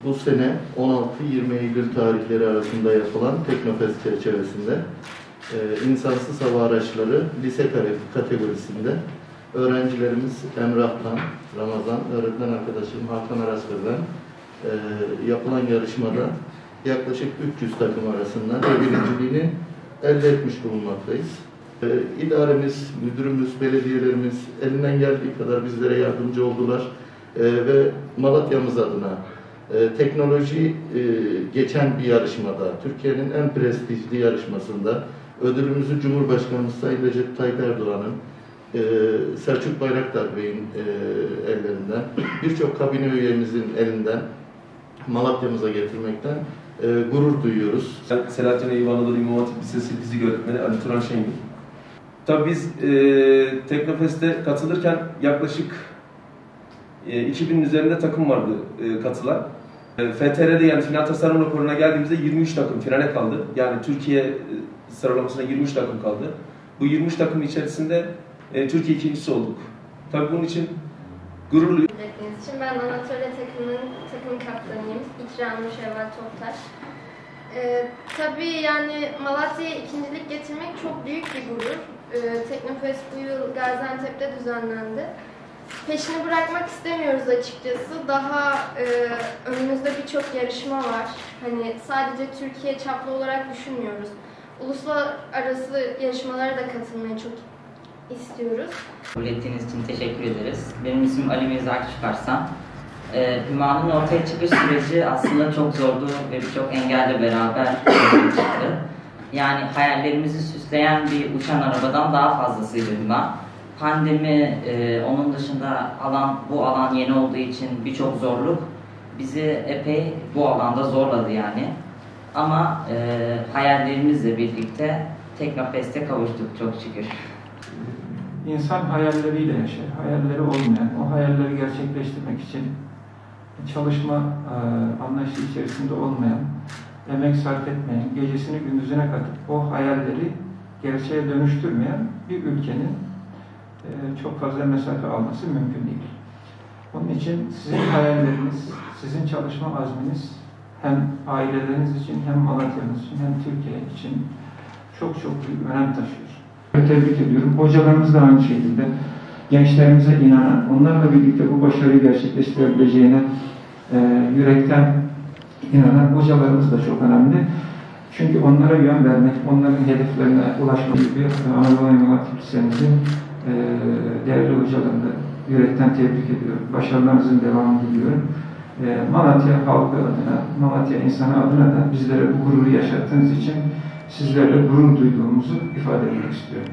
Bu sene 16-20 Eylül tarihleri arasında yapılan Teknofest çerçevesinde insansız hava araçları lise kategorisinde öğrencilerimiz Emrah'tan, Ramazan, öğretmen arkadaşım Hakan Arasgır'dan yapılan yarışmada yaklaşık 300 takım arasında birinciliğini elde etmiş bulunmaktayız. İdaremiz, müdürümüz, belediyelerimiz elinden geldiği kadar bizlere yardımcı oldular ve Malatya'mız adına teknoloji geçen bir yarışmada, Türkiye'nin en prestijli yarışmasında ödülümüzü Cumhurbaşkanımız Sayın Recep Tayyip Erdoğan'ın, Selçuk Bayraktar Bey'in ellerinden, birçok kabine üyemizin elinden Malatya'mıza getirmekten gurur duyuyoruz. Selahattin Eyüp Anadolu İmam Hatip Lisesi Fizik Öğretmeni Ali Turan Şengül. Tabii biz Teknofest'e katılırken yaklaşık 2000'in üzerinde takım vardı katılan. FTR'de yani final tasarım raporuna geldiğimizde 23 takım finale kaldı. Yani Türkiye sıralamasına 23 takım kaldı. Bu 23 takım içerisinde Türkiye ikincisi olduk. Tabii bunun için gururluyum. Ben Anatolia takım kaptanıyım. İkram Şevval Toptaş. Tabii yani Malatya'ya ikincilik getirmek çok büyük bir gurur. Teknofest bu yıl Gaziantep'te düzenlendi. Peşini bırakmak istemiyoruz açıkçası. Daha önümüzde birçok yarışma var. Hani sadece Türkiye çaplı olarak düşünmüyoruz. Uluslararası yarışmalara da katılmayı çok istiyoruz. Kabul ettiğiniz için teşekkür ederiz. Benim ismim Ali Mirza Akçıkarsan. Hüma'nın ortaya çıkış süreci aslında çok zordu ve birçok engelle beraber çıktı. Yani hayallerimizi süsleyen bir uçan arabadan daha fazlasıydı Hüma. Pandemi, onun dışında bu alan yeni olduğu için birçok zorluk bizi epey bu alanda zorladı yani. Ama hayallerimizle birlikte Teknofest'e kavuştuk çok şükür. İnsan hayalleriyle yaşar. Hayalleri olmayan, o hayalleri gerçekleştirmek için çalışma anlayışı içerisinde olmayan, emek sarf etmeyen, gecesini gündüzüne katıp o hayalleri gerçeğe dönüştürmeyen bir ülkenin çok fazla mesafe alması mümkün değil. Onun için sizin hayalleriniz, sizin çalışma azminiz hem aileleriniz için, hem Malatya'nız için, hem Türkiye için çok büyük önem taşıyor. Tebrik ediyorum. Hocalarımız da aynı şekilde gençlerimize inanan, onlarla birlikte bu başarıyı gerçekleştirebileceğine yürekten inanan hocalarımız da çok önemli. Çünkü onlara yön vermek, onların hedeflerine ulaşmak gibi Anadolu İmam Hatip Lisemizin değerli hocalarını da yürekten tebrik ediyorum. Başarılarınızın devamını diliyorum. Malatya halkı adına, Malatya insanı adına da bizlere bu gururu yaşattığınız için sizlerle gurur duyduğumuzu ifade etmek istiyorum.